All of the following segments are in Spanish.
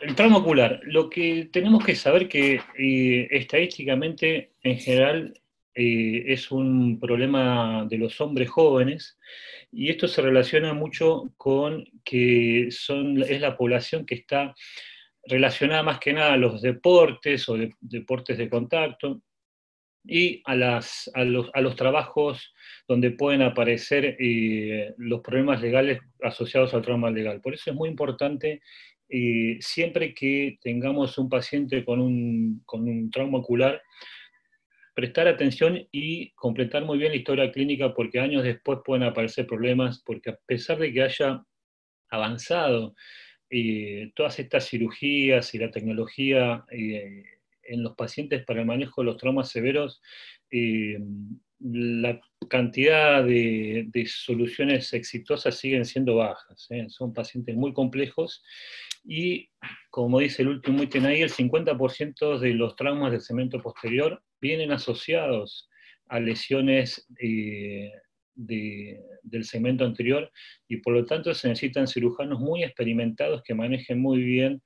El trauma ocular. Lo que tenemos que saber que estadísticamente, en general, es un problema de los hombres jóvenes, y esto se relaciona mucho con que es la población que está relacionada más que nada a los deportes o deportes de contacto, y a los trabajos donde pueden aparecer los problemas legales asociados al trauma legal. Por eso es muy importante, siempre que tengamos un paciente con un trauma ocular, prestar atención y completar muy bien la historia clínica, porque años después pueden aparecer problemas, porque a pesar de que haya avanzado todas estas cirugías y la tecnología en los pacientes para el manejo de los traumas severos, eh, la cantidad de soluciones exitosas siguen siendo bajas. Son pacientes muy complejos y, como dice el último ítem ahí, el 50% de los traumas del segmento posterior vienen asociados a lesiones del segmento anterior, y por lo tanto se necesitan cirujanos muy experimentados que manejen muy bien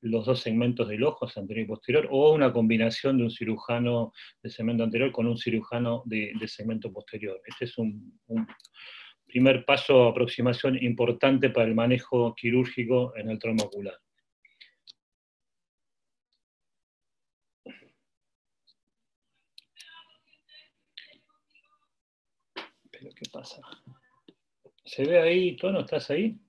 los dos segmentos del ojo, anterior y posterior, o una combinación de un cirujano de segmento anterior con un cirujano de segmento posterior. Este es un primer paso, aproximación importante para el manejo quirúrgico en el trauma ocular. ¿Pero qué pasa? ¿Se ve ahí, Tono? ¿Estás ahí?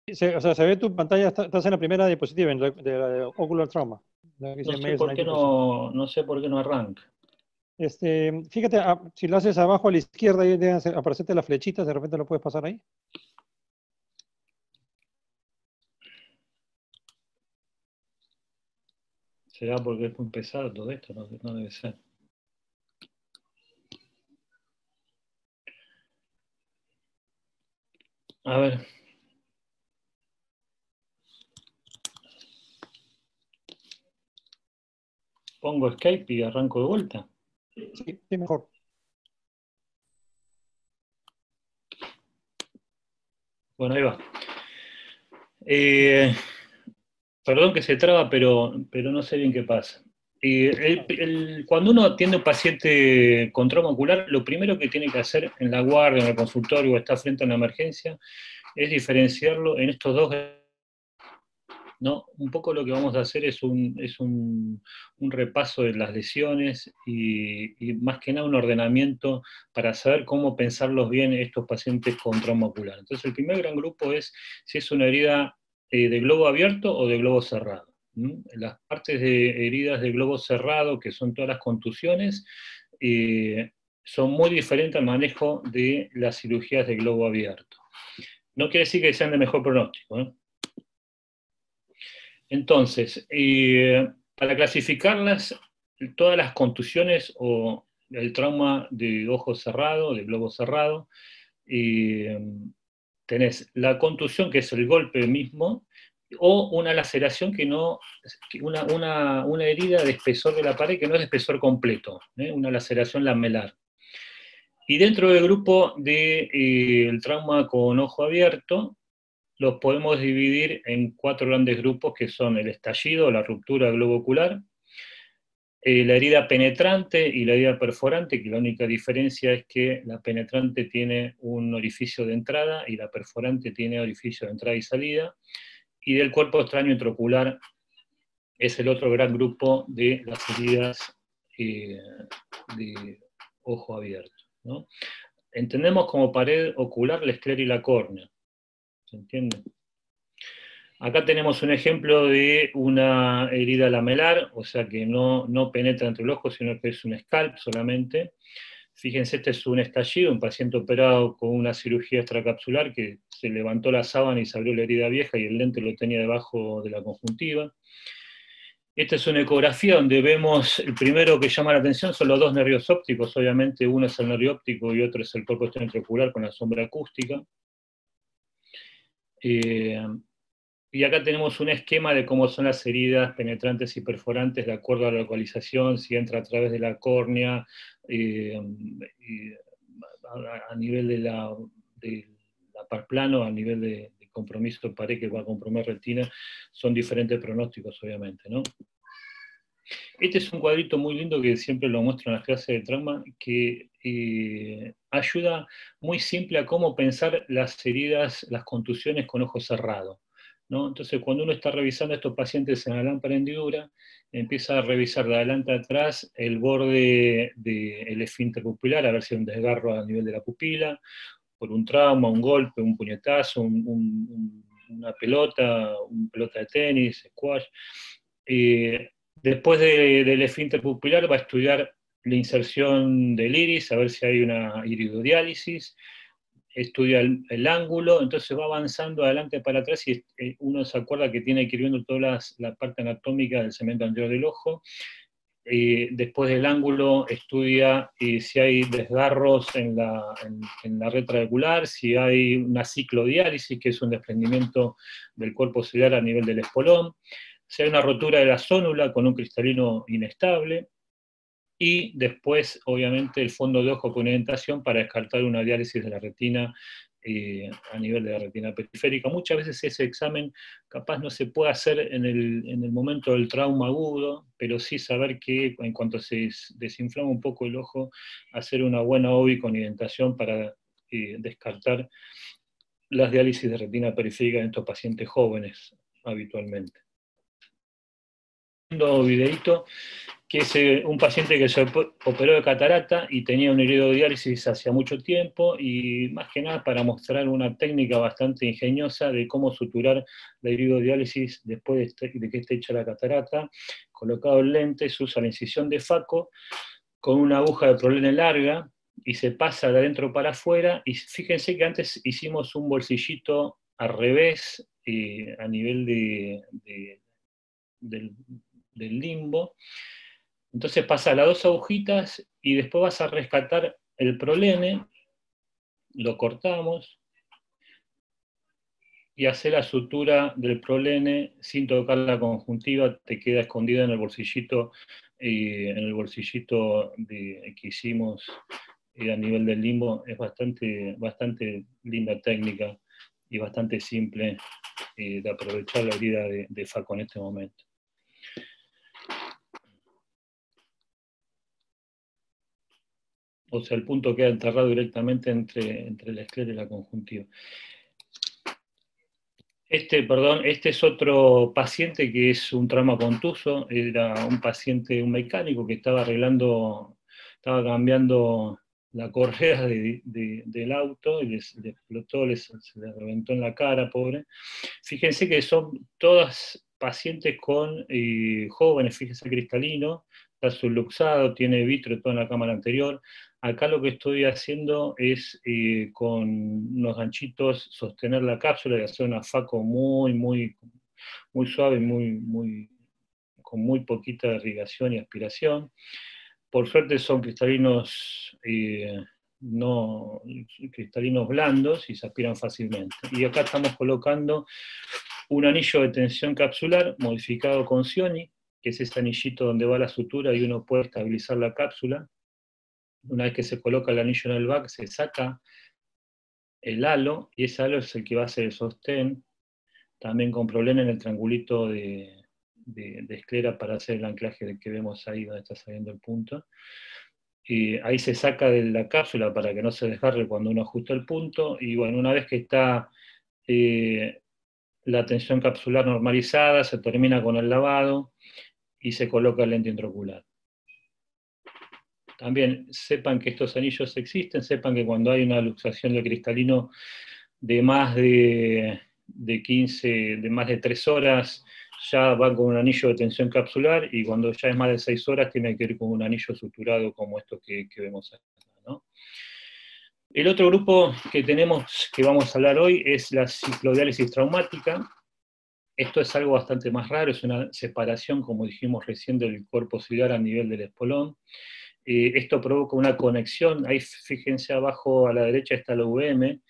O sea, se ve tu pantalla, estás en la primera diapositiva, de la Ocular Trauma. No sé por qué no sé por qué no arranca. Fíjate, si lo haces abajo a la izquierda, ahí deben aparecerte las flechitas, de repente lo puedes pasar ahí. ¿Será porque es muy pesado todo esto? No, no debe ser. A ver. Pongo Skype y arranco de vuelta. Sí, sí, mejor. Bueno, ahí va. Perdón que se traba, pero no sé bien qué pasa. Cuando uno atiende a un paciente con trauma ocular, lo primero que tiene que hacer en la guardia, en el consultorio o está frente a una emergencia, es diferenciarlo en estos dos. ¿No? Un poco lo que vamos a hacer es un repaso de las lesiones y más que nada un ordenamiento para saber cómo pensarlos bien estos pacientes con trauma ocular. Entonces, el primer gran grupo es si es una herida de globo abierto o de globo cerrado. Las partes de heridas de globo cerrado, que son todas las contusiones, son muy diferentes al manejo de las cirugías de globo abierto. No quiere decir que sean de mejor pronóstico, ¿eh? Entonces, para clasificarlas, todas las contusiones o el trauma de ojo cerrado, de globo cerrado, tenés la contusión, que es el golpe mismo, o una laceración una herida de espesor de la pared que no es de espesor completo, una laceración lamelar. Y dentro del grupo del trauma con ojo abierto, los podemos dividir en 4 grandes grupos, que son el estallido, la ruptura del globo ocular, la herida penetrante y la herida perforante, que la única diferencia es que la penetrante tiene un orificio de entrada y la perforante tiene orificio de entrada y salida, y del cuerpo extraño intraocular es el otro gran grupo de las heridas de ojo abierto, ¿no? Entendemos como pared ocular la esclera y la córnea, ¿se entiende? Acá tenemos un ejemplo de una herida lamelar, o sea que no penetra entre el ojo, sino que es un scalp solamente. Fíjense, este es un estallido, un paciente operado con una cirugía extracapsular que se levantó la sábana y se abrió la herida vieja y el lente lo tenía debajo de la conjuntiva. Esta es una ecografía donde vemos, el primero que llama la atención son los dos nervios ópticos, obviamente uno es el nervio óptico y otro es el cuerpo externo intraocular con la sombra acústica. Y acá tenemos un esquema de cómo son las heridas penetrantes y perforantes de acuerdo a la localización, si entra a través de la córnea, a nivel de la par plano, a nivel de compromiso de pared que va a comprometer retina, son diferentes pronósticos, obviamente, ¿no? Este es un cuadrito muy lindo que siempre lo muestro en las clases de trauma, que ayuda muy simple a cómo pensar las heridas, las contusiones con ojo cerrado, ¿no? Entonces, cuando uno está revisando a estos pacientes en la lámpara hendidura, empieza a revisar de adelante a atrás el borde del esfínter pupilar, a ver si hay un desgarro a nivel de la pupila, por un trauma, un golpe, un puñetazo, una pelota de tenis, squash. Después del esfínter pupilar va a estudiar la inserción del iris, a ver si hay una iridodiálisis, estudia el ángulo, entonces va avanzando adelante para atrás y uno se acuerda que tiene que ir viendo toda la parte anatómica del segmento anterior del ojo. Después del ángulo estudia si hay desgarros en la red trabecular, si hay una ciclodiálisis, que es un desprendimiento del cuerpo celular a nivel del espolón, si hay una rotura de la zónula con un cristalino inestable, y después, obviamente, el fondo de ojo con orientación para descartar una diálisis de la retina a nivel de la retina periférica. Muchas veces ese examen capaz no se puede hacer en el momento del trauma agudo, pero sí saber que en cuanto se desinflama un poco el ojo, hacer una buena OBI con indentación para descartar las diálisis de retina periférica en estos pacientes jóvenes habitualmente. Un videito que es un paciente que se operó de catarata y tenía una iridodiálisis hacía mucho tiempo, y más que nada para mostrar una técnica bastante ingeniosa de cómo suturar la iridodiálisis después de que esté hecha la catarata. Colocado el lente, se usa la incisión de Faco con una aguja de prolene larga y se pasa de adentro para afuera, y fíjense que antes hicimos un bolsillito al revés a nivel del limbo. Entonces pasa las dos agujitas y después vas a rescatar el prolene, lo cortamos y hacer la sutura del prolene sin tocar la conjuntiva, te queda escondida en el bolsillito que hicimos a nivel del limbo. Es bastante linda técnica y bastante simple de aprovechar la herida de Faco en este momento. O sea, el punto queda enterrado directamente entre la esclera y la conjuntiva. Este es otro paciente que es un trauma contuso. Era un paciente, un mecánico que estaba cambiando la correa del auto y le explotó, se le reventó en la cara, pobre. Fíjense que son todas pacientes jóvenes, fíjense el cristalino, está subluxado, tiene vitro toda en la cámara anterior. Acá lo que estoy haciendo es con unos ganchitos sostener la cápsula y hacer una Faco muy suave, con muy poquita irrigación y aspiración. Por suerte son cristalinos cristalinos blandos y se aspiran fácilmente. Y acá estamos colocando un anillo de tensión capsular modificado con Cioni, que es ese anillito donde va la sutura y uno puede estabilizar la cápsula. Una vez que se coloca el anillo en el back, se saca el halo, y ese halo es el que va a ser el sostén, también con prolene en el triangulito de esclera para hacer el anclaje que vemos ahí donde está saliendo el punto. Y ahí se saca de la cápsula para que no se desgarre cuando uno ajusta el punto, y bueno, una vez que está la tensión capsular normalizada, se termina con el lavado y se coloca el lente intraocular. También sepan que estos anillos existen, sepan que cuando hay una luxación del cristalino de más de 3 horas, ya va con un anillo de tensión capsular, y cuando ya es más de 6 horas tiene que ir con un anillo suturado como estos que vemos acá, ¿no? El otro grupo que vamos a hablar hoy es la ciclodiálisis traumática. Esto es algo bastante más raro, es una separación, como dijimos recién, del cuerpo ciliar a nivel del espolón. Esto provoca una conexión, ahí fíjense abajo a la derecha está la VM,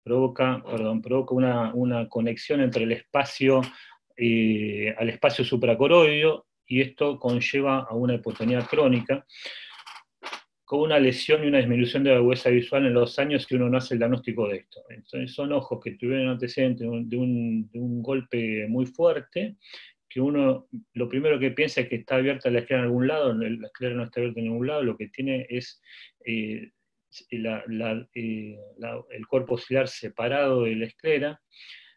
provoca una conexión entre el espacio al espacio supracoroideo, y esto conlleva a una hipotonía crónica. con una lesión y una disminución de la agudeza visual en los años si uno no hace el diagnóstico de esto. Entonces son ojos que tuvieron antecedentes de un golpe muy fuerte, que uno lo primero que piensa es que está abierta la esclera en algún lado, la esclera no está abierta en ningún lado, lo que tiene es el cuerpo ciliar separado de la esclera,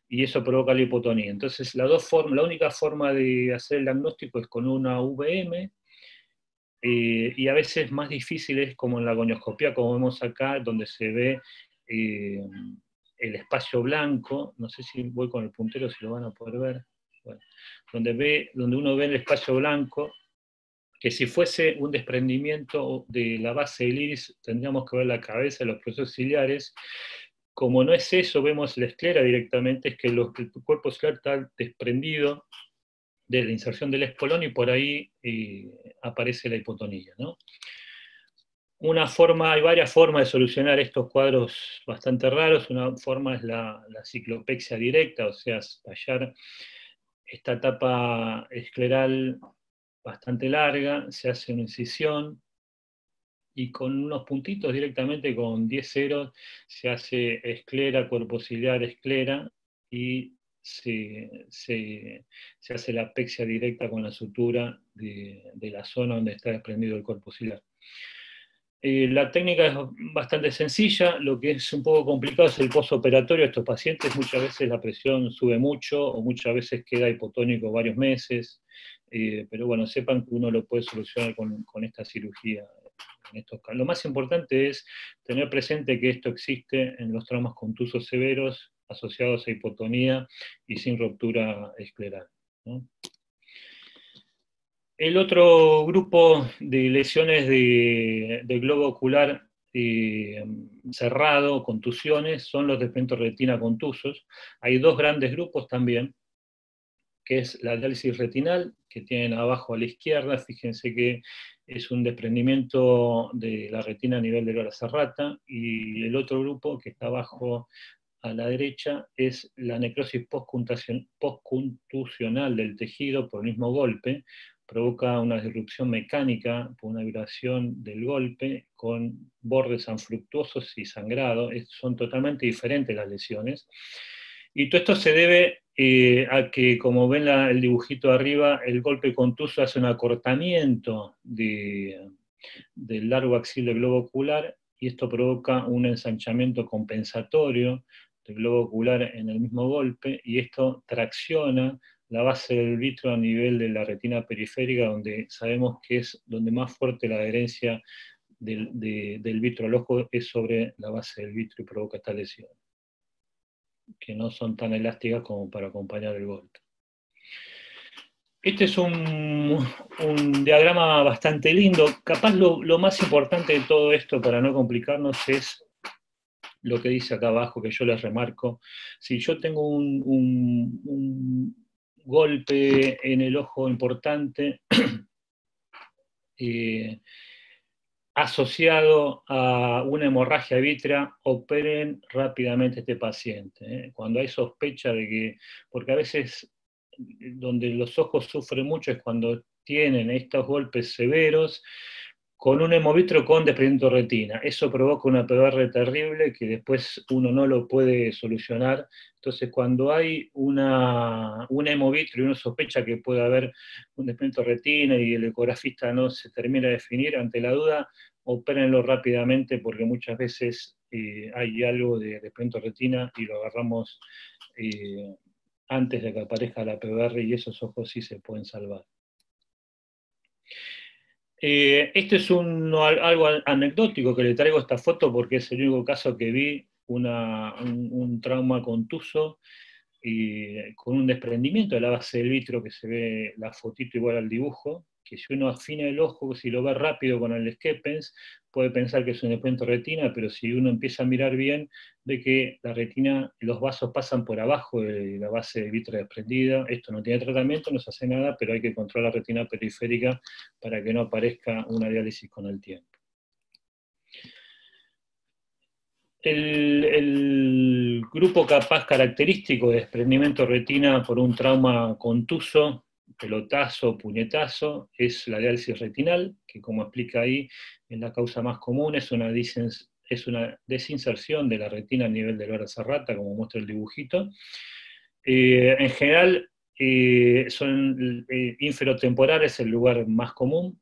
y eso provoca la hipotonía. Entonces la única forma de hacer el diagnóstico es con una VM, y a veces más difícil es como en la gonioscopía, como vemos acá, donde se ve el espacio blanco, no sé si voy con el puntero, si lo van a poder ver, bueno, donde uno ve el espacio blanco, que si fuese un desprendimiento de la base del iris, tendríamos que ver la cabeza, los procesos ciliares. Como no es eso, vemos la esclera directamente, es que el cuerpo ciliar está desprendido de la inserción del espolón y por ahí aparece la hipotonía, ¿no? Hay varias formas de solucionar estos cuadros bastante raros. Una forma es la ciclopexia directa, o sea, tallar esta tapa escleral bastante larga, se hace una incisión, y con unos puntitos directamente, con 10 ceros, se hace esclera, cuerpo ciliar, esclera, y se hace la apexia directa con la sutura de la zona donde está desprendido el cuerpo ciliar. La técnica es bastante sencilla, lo que es un poco complicado es el postoperatorio. Estos pacientes muchas veces la presión sube mucho, o muchas veces queda hipotónico varios meses, pero bueno, sepan que uno lo puede solucionar con esta cirugía. En estos casos. Lo más importante es tener presente que esto existe en los traumas contusos severos asociados a hipotonía y sin ruptura escleral, ¿no? El otro grupo de lesiones de globo ocular cerrado, contusiones, son los desprendimientos de retina contusos. Hay dos grandes grupos también, que es la diálisis retinal, que tienen abajo a la izquierda. Fíjense que es un desprendimiento de la retina a nivel de la serrata, y el otro grupo que está abajo a la derecha es la necrosis postcontusional del tejido por el mismo golpe. Provoca una disrupción mecánica por una vibración del golpe con bordes infructuosos y sangrado. Son totalmente diferentes las lesiones. Y todo esto se debe a que, como ven el dibujito de arriba, el golpe contuso hace un acortamiento del largo axil del globo ocular, y esto provoca un ensanchamiento compensatorio del globo ocular en el mismo golpe, y esto tracciona la base del vitro a nivel de la retina periférica, donde sabemos que es donde más fuerte la adherencia del vitro al ojo es sobre la base del vitro, y provoca esta lesión, que no son tan elásticas como para acompañar el golpe. Este es un diagrama bastante lindo. Capaz lo más importante de todo esto, para no complicarnos, es lo que dice acá abajo, que yo les remarco. Si yo tengo un golpe en el ojo importante, asociado a una hemorragia vítrea, operen rápidamente a este paciente. Cuando hay sospecha de que, porque a veces donde los ojos sufren mucho es cuando tienen estos golpes severos, con un hemovitro con desprendimiento de retina. Eso provoca una PVR terrible que después uno no lo puede solucionar. Entonces, cuando hay un hemovitro y uno sospecha que puede haber un desprendimiento de retina y el ecografista no se termina de definir, ante la duda, opérenlo rápidamente, porque muchas veces hay algo de desprendimiento de retina y lo agarramos antes de que aparezca la PVR, y esos ojos sí se pueden salvar. Este es algo anecdótico, que le traigo esta foto porque es el único caso que vi, un trauma contuso con un desprendimiento de la base del vitro, que se ve la fotito igual al dibujo, que si uno afina el ojo, si lo ve rápido con el Skepens, puede pensar que es un desprendimiento de retina, pero si uno empieza a mirar bien, ve que la retina, los vasos pasan por abajo de la base del vitro desprendida. Esto no tiene tratamiento, no se hace nada, pero hay que controlar la retina periférica para que no aparezca una diálisis con el tiempo. El grupo capaz característico de desprendimiento de retina por un trauma contuso, pelotazo, puñetazo, es la diálisis retinal, que como explica ahí, es la causa más común, es una desinserción de la retina a nivel del verde serrata, como muestra el dibujito. En general, son inferotemporales el lugar más común,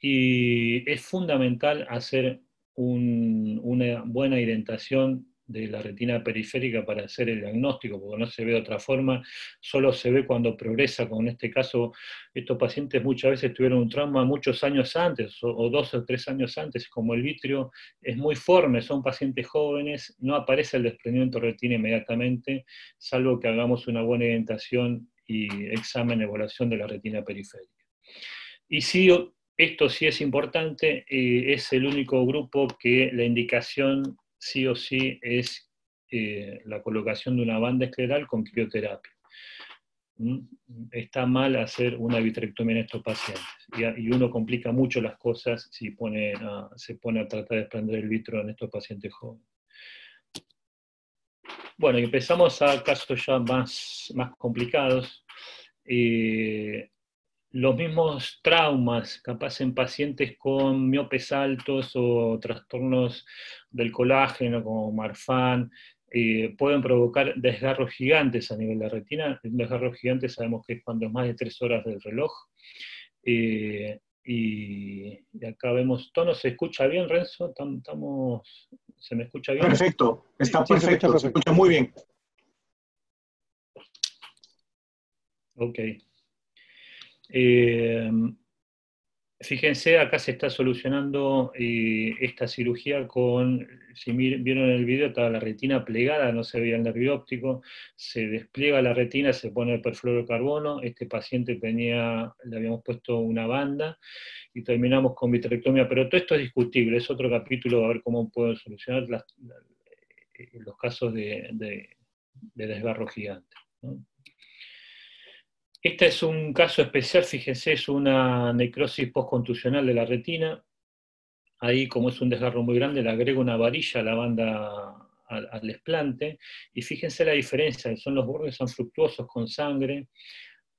y es fundamental hacer una buena identación de la retina periférica para hacer el diagnóstico, porque no se ve de otra forma, solo se ve cuando progresa. Como en este caso, estos pacientes muchas veces tuvieron un trauma muchos años antes, o 2 o 3 años antes, como el vitrio es muy forme, son pacientes jóvenes, no aparece el desprendimiento de retina inmediatamente, salvo que hagamos una buena identación y examen, evaluación de la retina periférica. Y sí, esto sí es importante, es el único grupo que la indicación sí o sí es la colocación de una banda escleral con crioterapia. Está mal hacer una vitrectomía en estos pacientes, y uno complica mucho las cosas si se pone a tratar de desprender el vitro en estos pacientes jóvenes. Bueno, y empezamos a casos ya más complicados. Los mismos traumas, capaz en pacientes con miopes altos o trastornos del colágeno, como Marfan, pueden provocar desgarros gigantes a nivel de la retina. Un desgarro gigante sabemos que es cuando es más de 3 horas del reloj. Y acá vemos, ¿todo se escucha bien, Renzo? ¿Se me escucha bien? Perfecto, está Sí, perfecto, se escucha muy bien. Ok. Fíjense, acá se está solucionando esta cirugía con, si vieron el video, estaba la retina plegada, no se veía el nervio óptico, se despliega la retina, se pone el perfluorocarbono, este paciente le habíamos puesto una banda, y terminamos con vitrectomía, pero todo esto es discutible, es otro capítulo, a ver cómo puedo solucionar los casos de desgarro gigante, ¿no? Este es un caso especial, fíjense, es una necrosis postcontusional de la retina. Ahí, como es un desgarro muy grande, le agrego una varilla a la banda, al desplante, y fíjense la diferencia, son los bordes son fructuosos con sangre.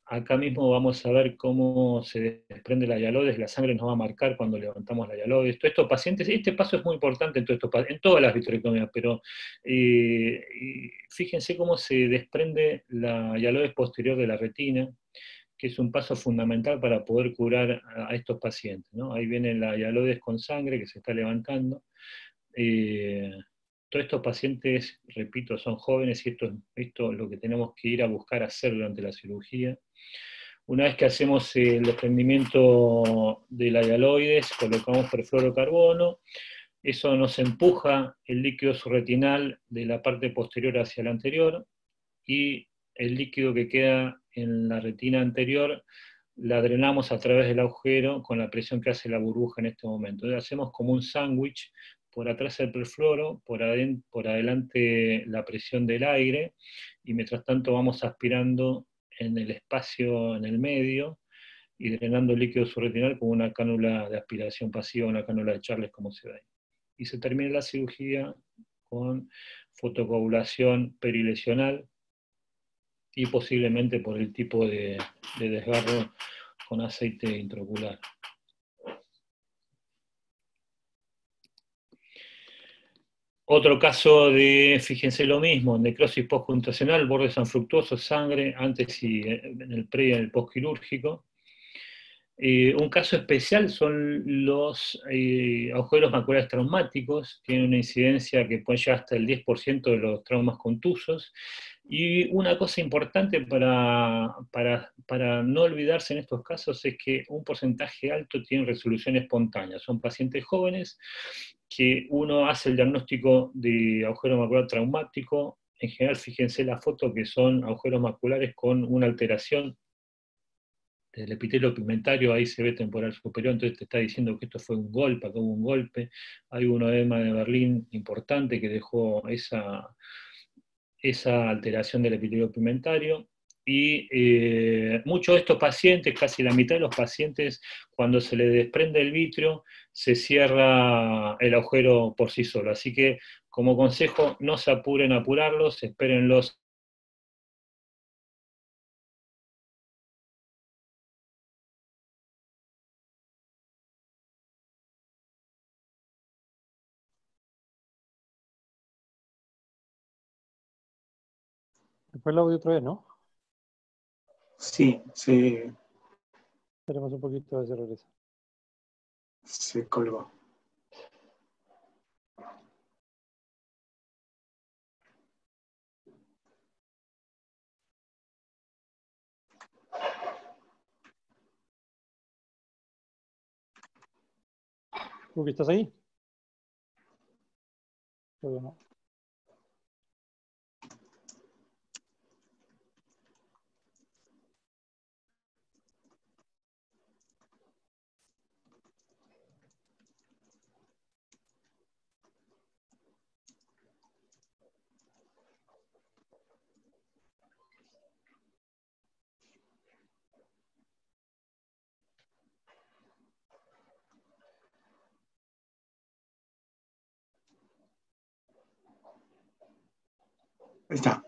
Acá mismo vamos a ver cómo se desprende la hialodes, la sangre nos va a marcar cuando levantamos la hialodes. Todos estos pacientes, este paso es muy importante en todas las vitrectomías, pero fíjense cómo se desprende la hialodes posterior de la retina, que es un paso fundamental para poder curar a estos pacientes, ¿no? Ahí viene la hialodes con sangre que se está levantando. Todos estos pacientes, repito, son jóvenes, y esto es lo que tenemos que ir a buscar hacer durante la cirugía. Una vez que hacemos el desprendimiento de la hialoides, colocamos perfluorocarbono, eso nos empuja el líquido subretinal de la parte posterior hacia la anterior, y el líquido que queda en la retina anterior la drenamos a través del agujero con la presión que hace la burbuja en este momento. Entonces hacemos como un sándwich, por atrás el perfluoro, por adelante la presión del aire, y mientras tanto vamos aspirando en el espacio en el medio y drenando el líquido subretinal con una cánula de aspiración pasiva, una cánula de Charles, como se ve ahí. Y se termina la cirugía con fotocoagulación perilesional, y posiblemente por el tipo de desgarro con aceite intraocular. Otro caso fíjense lo mismo, necrosis postcontusional, bordes infructuosos, sangre, antes y en el pre y en el postquirúrgico. Un caso especial son los agujeros maculares traumáticos, tienen una incidencia que puede llegar hasta el 10% de los traumas contusos. Y una cosa importante para no olvidarse en estos casos es que un porcentaje alto tiene resolución espontánea. Son pacientes jóvenes que uno hace el diagnóstico de agujero macular traumático. En general, fíjense la foto, que son agujeros maculares con una alteración del epitelio pigmentario, ahí se ve temporal superior, entonces te está diciendo que esto fue un golpe, acá hubo un golpe. Hay un edema de Berlín importante que dejó esa alteración del epitelio pigmentario. Y muchos de estos pacientes, casi la mitad de los pacientes, cuando se les desprende el vitrio, se cierra el agujero por sí solo. Así que, como consejo, no se apuren a apurarlos, espérenlos Después el audio otra vez, ¿no? Sí, Esperemos un poquito a ver si regresa. se colgó. Cookie, ¿estás ahí? Todavía no. Ahí está.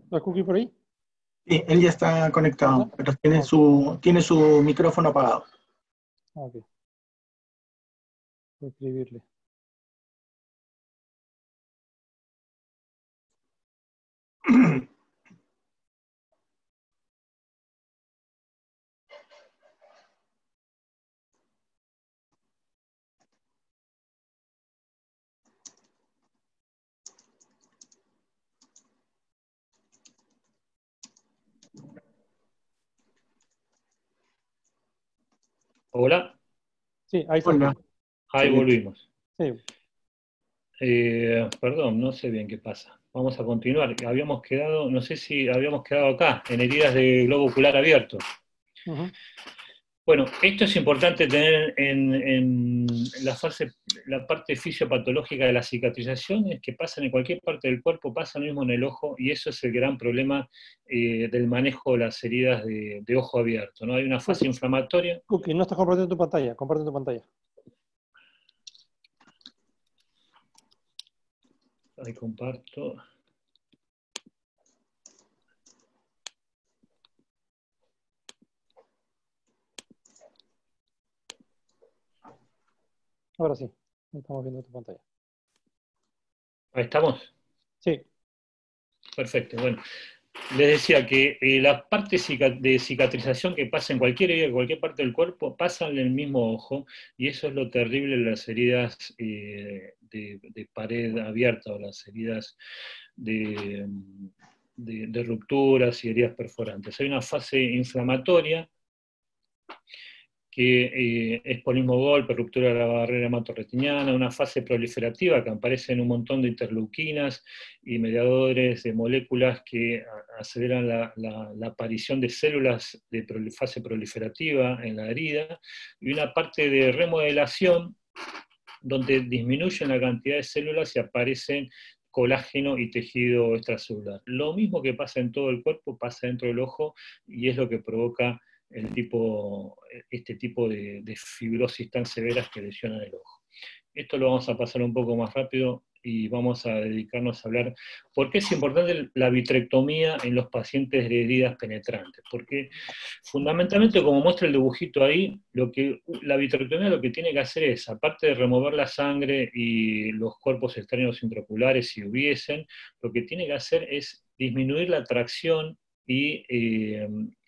¿Está Cookie por ahí? Sí, él ya está conectado, ¿Está? pero tiene Ok. tiene su micrófono apagado. Ok. Voy a escribirle. Hola, Sí, ahí estás Hola, tú. ahí excelente. volvimos. Sí. Perdón, no sé bien qué pasa. Vamos a continuar. Habíamos quedado, no sé si habíamos quedado acá, en heridas de globo ocular abierto. Ujú. Bueno, esto es importante tener en la fase, la parte fisiopatológica de la cicatrización, es que pasan en cualquier parte del cuerpo, pasa lo mismo en el ojo, y eso es el gran problema del manejo de las heridas de ojo abierto, ¿no? Hay una fase Cookie, inflamatoria. Cookie, no estás compartiendo tu pantalla. Comparte tu pantalla. Ahí comparto. Ahora sí. Estamos viendo tu pantalla. Ahí estamos. Sí. Perfecto. Bueno, les decía que la parte de cicatrización que pasa en cualquier herida, en cualquier parte del cuerpo, pasa en el mismo ojo, y eso es lo terrible de las heridas de pared abierta o las heridas de, de rupturas y heridas perforantes. Hay una fase inflamatoria que es por mismo golpe, ruptura de la barrera hematorretiniana, una fase proliferativa que aparece en un montón de interleuquinas y mediadores de moléculas que aceleran la aparición de células de fase proliferativa en la herida, y una parte de remodelación donde disminuyen la cantidad de células y aparecen colágeno y tejido extracelular. Lo mismo que pasa en todo el cuerpo pasa dentro del ojo, y es lo que provoca este tipo de fibrosis tan severas que lesionan el ojo. Esto lo vamos a pasar un poco más rápido y vamos a dedicarnos a hablar por qué es importante la vitrectomía en los pacientes de heridas penetrantes. Porque fundamentalmente, como muestra el dibujito ahí, la vitrectomía lo que tiene que hacer es, aparte de remover la sangre y los cuerpos extraños intraoculares si hubiesen, lo que tiene que hacer es disminuir la tracción y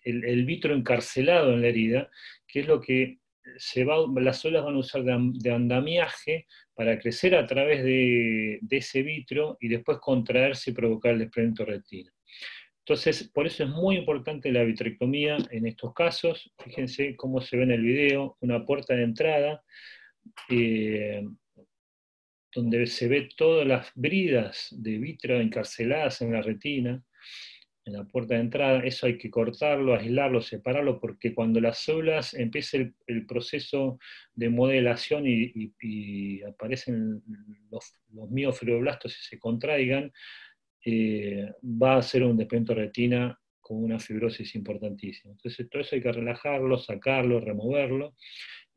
el vitro encarcelado en la herida, que es lo que las células van a usar de andamiaje para crecer a través de ese vitro y después contraerse y provocar el desprendimiento de retina. Entonces, por eso es muy importante la vitrectomía en estos casos. Fíjense cómo se ve en el video, una puerta de entrada, eh, donde se ve todas las bridas de vitro encarceladas en la retina, en la puerta de entrada. Eso hay que cortarlo, aislarlo, separarlo, porque cuando las células empiece el proceso de modelación y aparecen los miofibroblastos y se contraigan, va a ser un desprendimiento de retina con una fibrosis importantísima. Entonces todo eso hay que relajarlo, sacarlo, removerlo,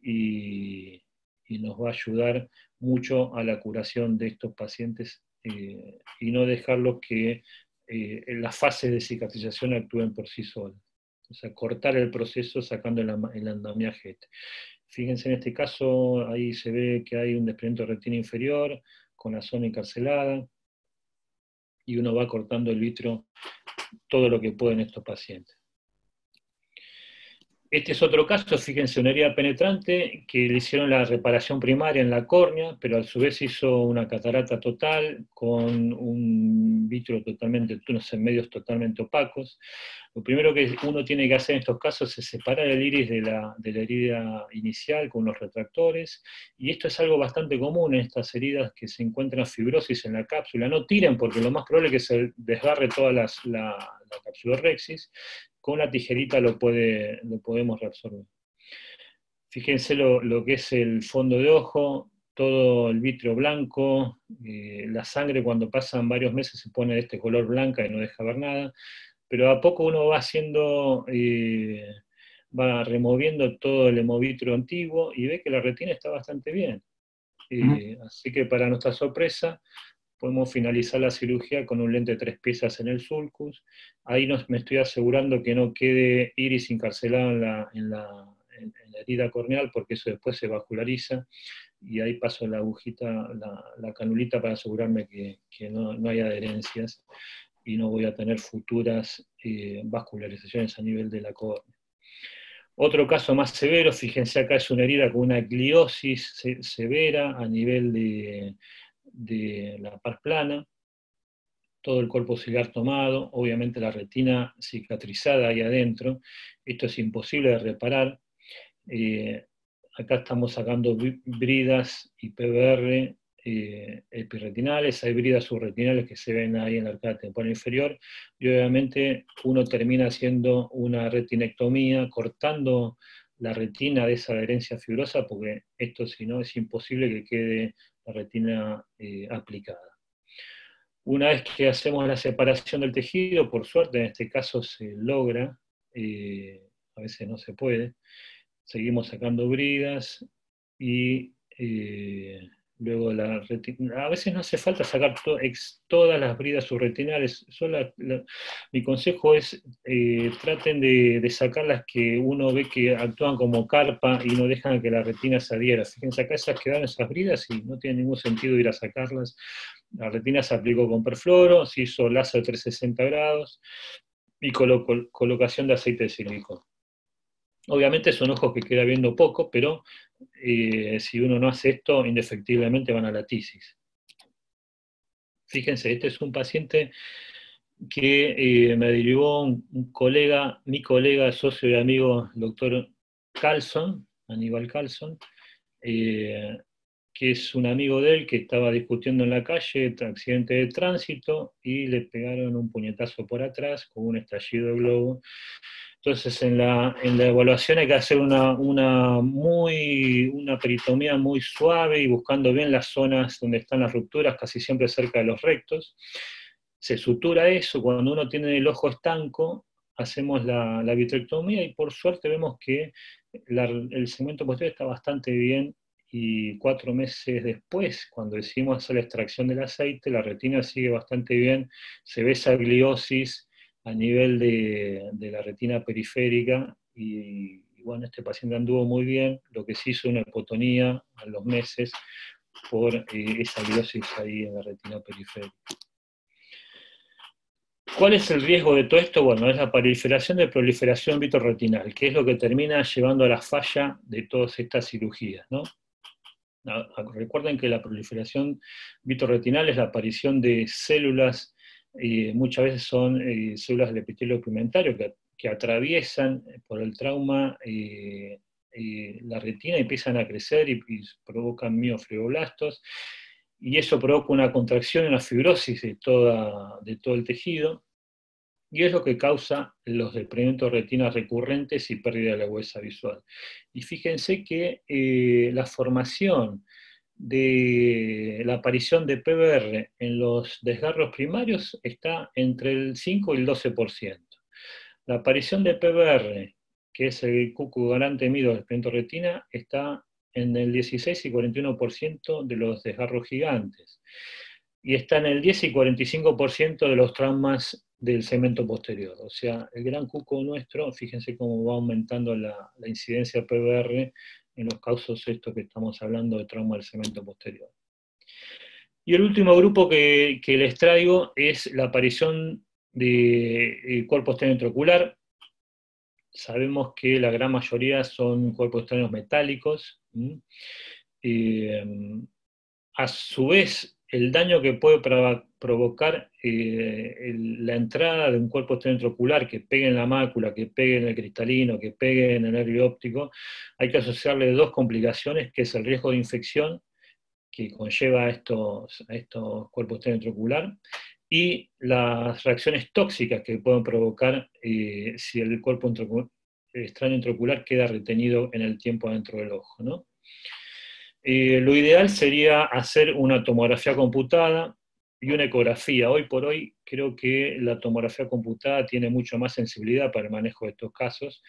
y nos va a ayudar mucho a la curación de estos pacientes, y no dejarlos que en las fases de cicatrización actúen por sí solas. O sea, cortar el proceso sacando el andamiaje. Fíjense en este caso, ahí se ve que hay un desprendimiento de retina inferior con la zona encarcelada, y uno va cortando el vitro todo lo que puede en estos pacientes. Este es otro caso, fíjense, una herida penetrante que le hicieron la reparación primaria en la córnea, pero a su vez hizo una catarata total con un vitro totalmente, unos medios totalmente opacos. Lo primero que uno tiene que hacer en estos casos es separar el iris de la herida inicial con los retractores, y esto es algo bastante común en estas heridas que se encuentran fibrosis en la cápsula. No tiren, porque lo más probable es que se desgarre toda la capsulorrexis. Con una tijerita lo podemos reabsorber. Fíjense lo que es el fondo de ojo, todo el vitrio blanco, la sangre cuando pasan varios meses se pone de este color blanca y no deja ver nada, pero a poco uno va haciendo, va removiendo todo el hemovitrio antiguo y ve que la retina está bastante bien. Así que para nuestra sorpresa, podemos finalizar la cirugía con un lente de 3 piezas en el sulcus. Ahí me estoy asegurando que no quede iris encarcelado en la herida corneal, porque eso después se vasculariza, y ahí paso la agujita, la canulita, para asegurarme que no hay adherencias y no voy a tener futuras vascularizaciones a nivel de la córnea. Otro caso más severo, fíjense acá, es una herida con una gliosis severa a nivel de la par plana, todo el cuerpo ciliar tomado, obviamente la retina cicatrizada ahí adentro. Esto es imposible de reparar. Acá estamos sacando bridas y PBR epiretinales, hay bridas subretinales que se ven ahí en la arcada temporal inferior, y obviamente uno termina haciendo una retinectomía, cortando la retina de esa adherencia fibrosa, porque esto, si no, es imposible que quede la retina aplicada. Una vez que hacemos la separación del tejido, por suerte en este caso se logra, a veces no se puede, seguimos sacando bridas y luego la retina. A veces no hace falta sacar todas las bridas subretinales, mi consejo es traten de sacar las que uno ve que actúan como carpa y no dejan que la retina se adhiera. Fíjense, acá quedaron esas bridas y no tiene ningún sentido ir a sacarlas. La retina se aplicó con perfluoro, se hizo láser de 360 grados y colocación de aceite de silicona. Obviamente son ojos que queda viendo poco, pero si uno no hace esto, indefectiblemente van a la tisis. Fíjense, este es un paciente que me derivó mi colega, socio y amigo, el doctor Carlson, Aníbal Carlson, que es un amigo de él que estaba discutiendo en la calle, accidente de tránsito, y le pegaron un puñetazo por atrás con un estallido de globo. Entonces en la evaluación hay que hacer una peritomía muy suave y buscando bien las zonas donde están las rupturas, casi siempre cerca de los rectos. Se sutura eso, cuando uno tiene el ojo estanco, hacemos la vitrectomía y por suerte vemos que el segmento posterior está bastante bien, y 4 meses después, cuando decidimos hacer la extracción del aceite, la retina sigue bastante bien, se ve esa gliosis a nivel de la retina periférica, y bueno, este paciente anduvo muy bien, lo que sí hizo una hipotonía a los meses por esa gliosis ahí en la retina periférica. ¿Cuál es el riesgo de todo esto? Bueno, es la proliferación vitroretinal, que es lo que termina llevando a la falla de todas estas cirugías, ¿no? Recuerden que la proliferación vitroretinal es la aparición de células, muchas veces son células del epitelio pigmentario que atraviesan por el trauma la retina y empiezan a crecer y provocan miofibroblastos, y eso provoca una contracción, una fibrosis de todo el tejido, y es lo que causa los desprendimientos de retina recurrentes y pérdida de la agudeza visual. Y fíjense que la formación de la aparición de PBR en los desgarros primarios está entre el 5 y el 12%. La aparición de PBR, que es el cuco garante mido del pigmento retina, está en el 16 y 41% de los desgarros gigantes. Y está en el 10 y 45% de los traumas del segmento posterior. O sea, el gran cuco nuestro, fíjense cómo va aumentando la incidencia de PBR en los casos estos que estamos hablando de trauma del segmento posterior. Y el último grupo que les traigo es la aparición de cuerpo extraño intraocular. Sabemos que la gran mayoría son cuerpos extraños metálicos. A su vez, el daño que puede provocar la entrada de un cuerpo extraño intraocular que pegue en la mácula, que pegue en el cristalino, que pegue en el nervio óptico, hay que asociarle dos complicaciones, que es el riesgo de infección que conlleva a estos cuerpos extraño intraocular, y las reacciones tóxicas que pueden provocar si el cuerpo extraño intraocular queda retenido en el tiempo dentro del ojo, ¿no? Lo ideal sería hacer una tomografía computada y una ecografía. Hoy por hoy creo que la tomografía computada tiene mucho más sensibilidad para el manejo de estos casos,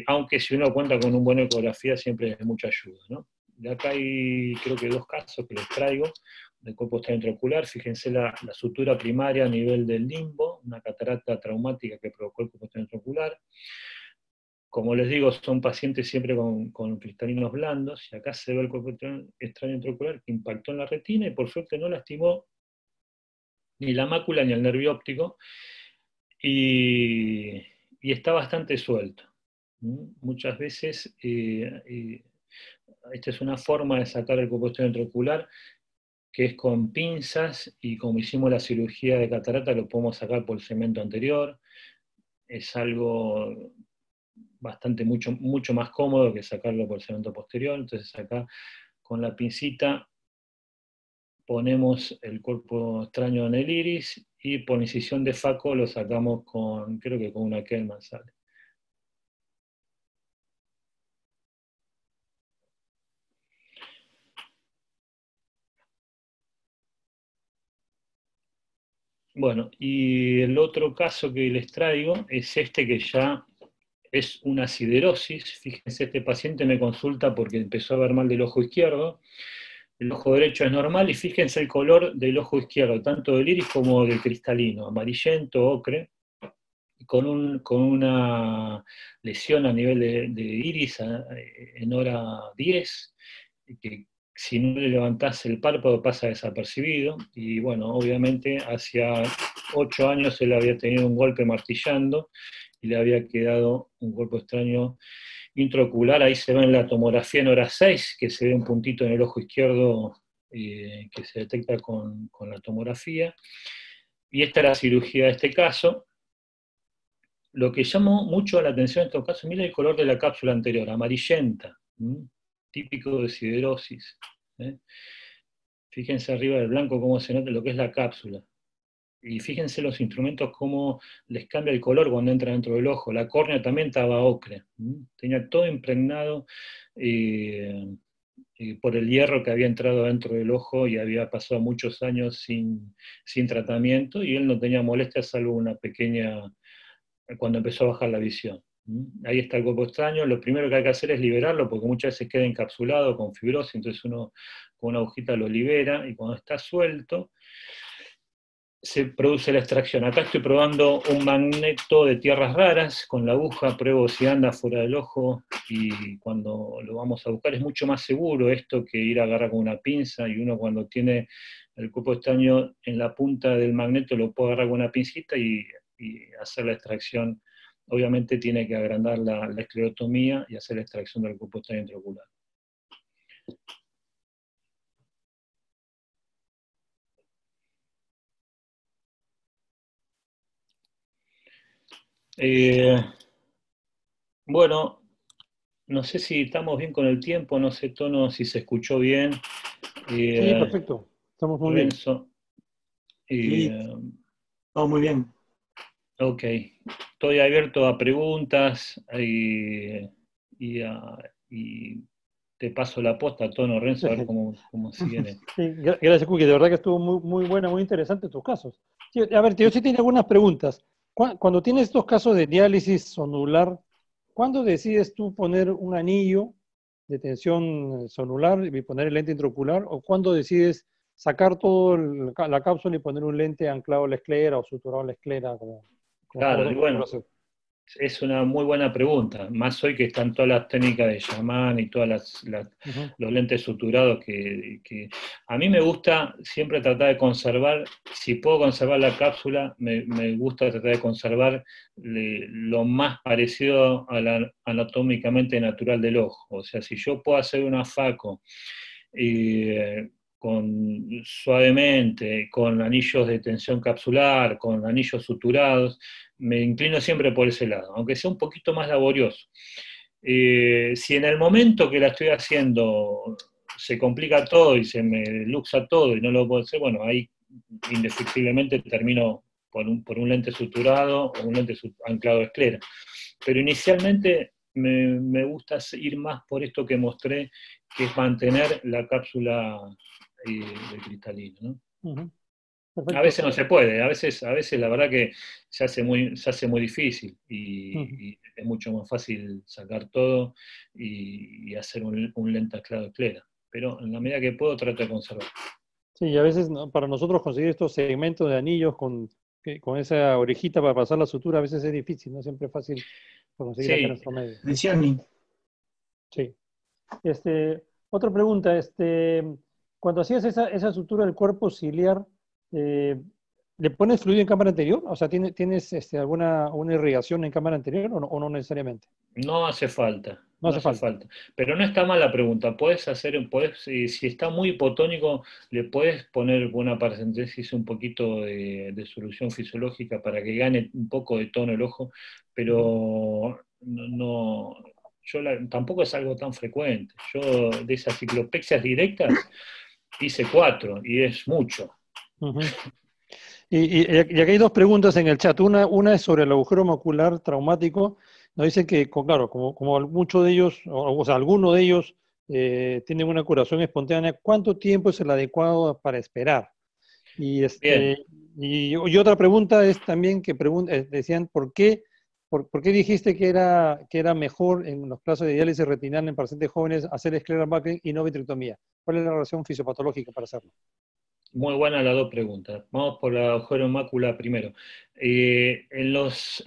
aunque si uno cuenta con una buena ecografía siempre es de mucha ayuda, ¿no? De acá hay creo que dos casos que les traigo del cuerpo extraño intraocular. Fíjense la sutura primaria a nivel del limbo, una catarata traumática que provocó el cuerpo extraño intraocular. Como les digo, son pacientes siempre con cristalinos blandos, y acá se ve el cuerpo extraño intraocular que impactó en la retina y por suerte no lastimó ni la mácula ni el nervio óptico, y está bastante suelto. Muchas veces, esta es una forma de sacar el cuerpo extraño intraocular, que es con pinzas, y como hicimos la cirugía de catarata, lo podemos sacar por el segmento anterior. Es algo bastante mucho más cómodo que sacarlo por el segmento posterior. Entonces acá con la pincita ponemos el cuerpo extraño en el iris, y por incisión de Faco lo sacamos creo que con una Kellman sale. Bueno, y el otro caso que les traigo es este, que ya es una siderosis. Fíjense, este paciente me consulta porque empezó a ver mal del ojo izquierdo. El ojo derecho es normal, y fíjense el color del ojo izquierdo, tanto del iris como del cristalino, amarillento, ocre, con una lesión a nivel de iris en hora 10, que si no le levantás el párpado pasa desapercibido. Y bueno, obviamente hacia 8 años él había tenido un golpe martillando y le había quedado un cuerpo extraño intraocular. Ahí se ve en la tomografía en hora 6, que se ve un puntito en el ojo izquierdo que se detecta con la tomografía. Y esta es la cirugía de este caso. Lo que llamó mucho la atención en estos casos, miren el color de la cápsula anterior, amarillenta, típico de siderosis. Fíjense arriba del blanco cómo se nota lo que es la cápsula. Y fíjense los instrumentos cómo les cambia el color cuando entra dentro del ojo. La córnea también estaba ocre. Tenía todo impregnado por el hierro que había entrado dentro del ojo y había pasado muchos años sin tratamiento, y él no tenía molestias salvo una pequeña, cuando empezó a bajar la visión. Ahí está el cuerpo extraño. Lo primero que hay que hacer es liberarlo, porque muchas veces queda encapsulado con fibrosis, entonces uno con una agujita lo libera, y cuando está suelto se produce la extracción. Acá estoy probando un magneto de tierras raras, con la aguja pruebo si anda fuera del ojo, y cuando lo vamos a buscar es mucho más seguro esto que ir a agarrar con una pinza, y uno cuando tiene el cuerpo extraño en la punta del magneto lo puede agarrar con una pincita y hacer la extracción. Obviamente tiene que agrandar la esclerotomía y hacer la extracción del cuerpo extraño intraocular. Bueno, no sé si estamos bien con el tiempo, no sé, Tono, si se escuchó bien. Sí, perfecto, estamos muy bien. Sí, todo muy bien. Ok, estoy abierto a preguntas y te paso la posta, Tono, Renzo, a ver cómo siguen. Sí, gracias, Cookie, de verdad que estuvo muy buena, muy interesante tus casos. Sí, a ver, yo sí tenía algunas preguntas. Cuando tienes estos casos de diálisis sonular, ¿cuándo decides tú poner un anillo de tensión sonular y poner el lente intraocular? ¿O cuándo decides sacar toda la cápsula y poner un lente anclado a la esclera o suturado a la esclera? Como Claro, y estamos bueno, acostumbrados es una muy buena pregunta, más hoy que están todas las técnicas de Shaman y todas a hacer. los lentes suturados que a mí me gusta siempre tratar de conservar, si puedo conservar la cápsula, me gusta tratar de conservar lo más parecido a la anatómicamente natural del ojo. O sea, si yo puedo hacer una FACO suavemente, con anillos de tensión capsular, con anillos suturados, me inclino siempre por ese lado, aunque sea un poquito más laborioso. Si en el momento que la estoy haciendo se complica todo y se me luxa todo y no lo puedo hacer, bueno, ahí indefectiblemente termino por un lente suturado o un lente anclado de esclera. Pero inicialmente me gusta ir más por esto que mostré, que es mantener la cápsula de cristalino, ¿no? Perfecto. A veces no se puede, a veces la verdad que se hace muy difícil y es mucho más fácil sacar todo y hacer un lente anclado de esclera. Pero en la medida que puedo trato de conservar. Sí, y a veces para nosotros conseguir estos segmentos de anillos con esa orejita para pasar la sutura, a veces es difícil, no siempre es fácil conseguir acá en Sí, nuestro medio. Tensión. Sí. Otra pregunta, cuando hacías esa sutura del cuerpo ciliar, ¿le pones fluido en cámara anterior? O sea, ¿tienes una irrigación en cámara anterior o no necesariamente? no hace falta, No no hace hace falta. falta. Pero no está mal la pregunta. Si está muy hipotónico, le puedes poner una paracentesis, un poquito de solución fisiológica para que gane un poco de tono el ojo, pero tampoco es algo tan frecuente. Yo de esas ciclopexias directas hice 4 y es mucho. Ujú. Y aquí hay dos preguntas en el chat. Una es sobre el agujero macular traumático. Nos dice que, claro, como muchos de ellos, o sea, algunos de ellos tienen una curación espontánea, ¿cuánto tiempo es el adecuado para esperar? Y, Bien. y otra pregunta es también que decían, ¿por qué dijiste que era mejor en los casos de diálisis retinal en pacientes jóvenes hacer esclera Buckling y no vitrectomía? ¿Cuál es la relación fisiopatológica para hacerlo? Muy buenas las dos preguntas. Vamos por la agujero mácula primero. En los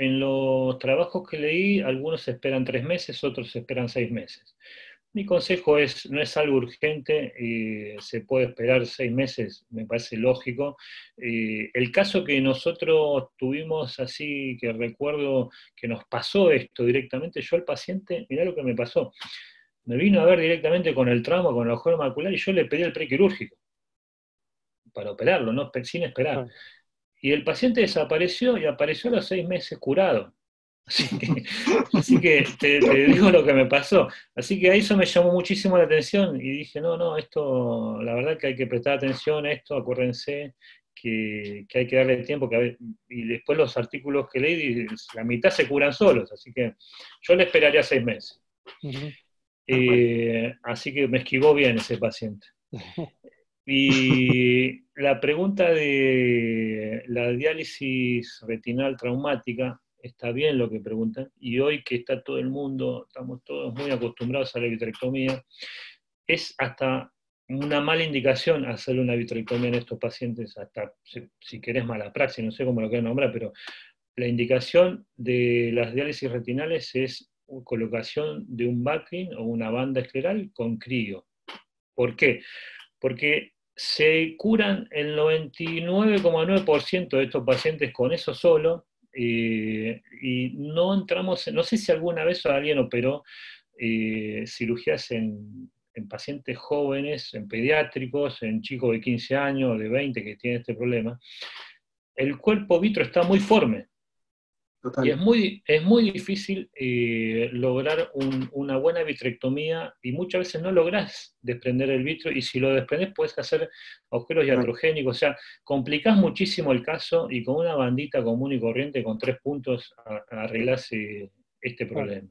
trabajos que leí, algunos esperan 3 meses, otros esperan 6 meses. Mi consejo no es algo urgente, se puede esperar 6 meses, me parece lógico. El caso que nosotros tuvimos así, que recuerdo que nos pasó esto directamente, yo al paciente, mirá lo que me pasó, me vino a ver directamente con el trauma, con el agujero macular, y yo le pedí el prequirúrgico para operarlo, ¿no? Sin esperar. Ah, Y el paciente desapareció y apareció a los 6 meses curado. Así que te digo lo que me pasó. Así que a eso me llamó muchísimo la atención y dije, no, esto, la verdad que hay que prestar atención a esto, acuérdense que hay que darle tiempo, y después los artículos que leí, la mitad se curan solos, así que yo le esperaría 6 meses. Así que me esquivó bien ese paciente. Y la pregunta de la diálisis retinal traumática, está bien lo que preguntan, y hoy que está todo el mundo, estamos todos muy acostumbrados a la vitrectomía, es hasta una mala indicación hacer una vitrectomía en estos pacientes, hasta si querés mala praxis, no sé cómo lo quieran nombrar, pero la indicación de las diálisis retinales es colocación de un backing o una banda escleral con crío. ¿Por qué? Porque se curan el 99,9% de estos pacientes con eso solo, y no entramos, no sé si alguna vez alguien operó cirugías en pacientes jóvenes, en pediátricos, en chicos de 15 años, de 20 que tienen este problema. El cuerpo vitro está muy forme. Total. Y es muy difícil lograr una buena vitrectomía, y muchas veces no lográs desprender el vitrio, y si lo desprendés puedes hacer agujeros iatrogénicos, o sea, complicás muchísimo el caso, y con una bandita común y corriente con 3 puntos arreglás este problema.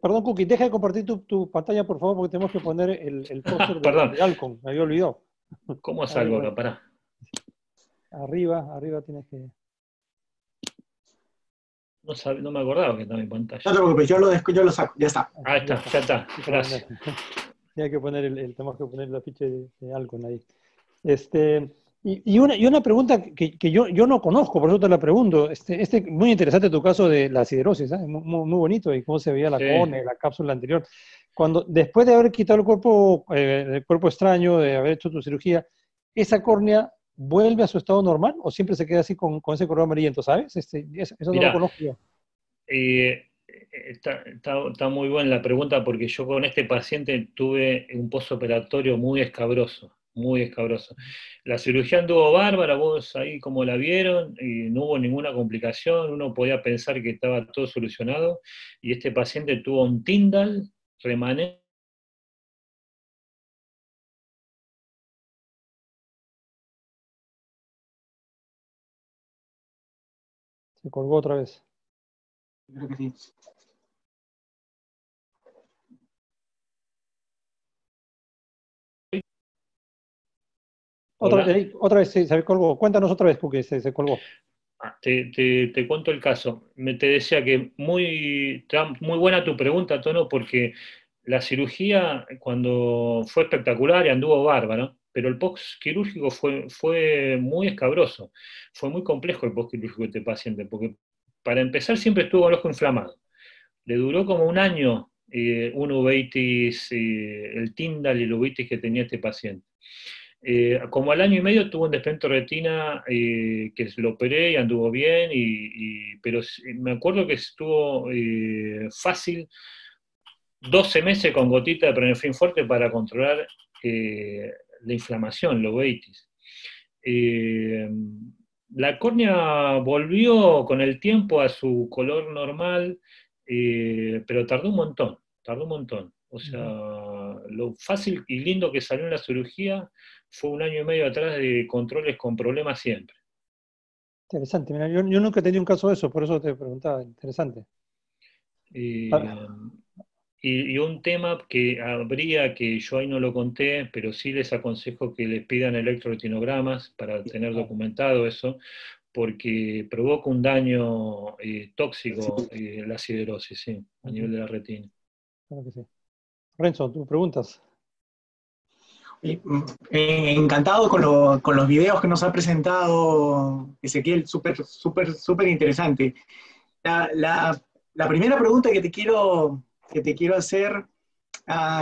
Perdón, Cookie, deja de compartir tu pantalla, por favor, porque tenemos que poner el póster Perdón, de Alcon, me había olvidado. ¿cómo salgo acá? Pará. Arriba tienes que... no me acordaba que estaba en No pantalla. te preocupes, yo lo saco, ya está. Ah, está, ya está, gracias. Sí, hay que poner tenemos que poner el afiche de Alcon ahí. Y una pregunta que yo no conozco, por eso te la pregunto. Muy interesante tu caso de la siderosis, ¿eh? Muy bonito, y cómo se veía la Sí. córnea, la cápsula anterior. Después de haber quitado el cuerpo extraño, de haber hecho tu cirugía, ¿esa córnea vuelve a su estado normal o siempre se queda así con ese color amarillento, sabes? Eso no lo Mirá, conozco yo. está muy buena la pregunta porque yo con este paciente tuve un postoperatorio muy escabroso, muy escabroso. La cirugía anduvo bárbara, vos ahí como la vieron, y no hubo ninguna complicación, uno podía pensar que estaba todo solucionado, y este paciente tuvo un Tyndall remanente. Se colgó otra vez. Creo que sí. Hola. Otra vez se colgó. Cuéntanos otra vez porque se colgó. Te cuento el caso. Te decía que muy buena tu pregunta, Tono, porque la cirugía cuando fue espectacular y anduvo bárbaro, pero el postquirúrgico fue muy escabroso, fue muy complejo el postquirúrgico de este paciente, porque para empezar siempre estuvo con el ojo inflamado. Le duró como un año una uveitis, el Tyndall y la uveitis que tenía este paciente. Como al año y medio tuvo un desprendimiento de retina que lo operé y anduvo bien, pero me acuerdo que estuvo fácil 12 meses con gotita de Prenefrin fuerte para controlar la inflamación, la uveitis. La córnea volvió con el tiempo a su color normal, pero tardó un montón, tardó un montón. O sea, lo fácil y lindo que salió en la cirugía fue un año y medio atrás de controles con problemas siempre. Interesante. Mira, yo nunca he tenido un caso de eso, por eso te preguntaba. Interesante. Y un tema que habría, que yo ahí no lo conté, pero sí les aconsejo que les pidan electroretinogramas para tener documentado eso, porque provoca un daño tóxico la siderosis, sí, a nivel de la retina. Claro que sí. Renzo, ¿tú preguntas? Encantado con los videos que nos ha presentado Ezequiel, súper interesante. La primera pregunta que te quiero hacer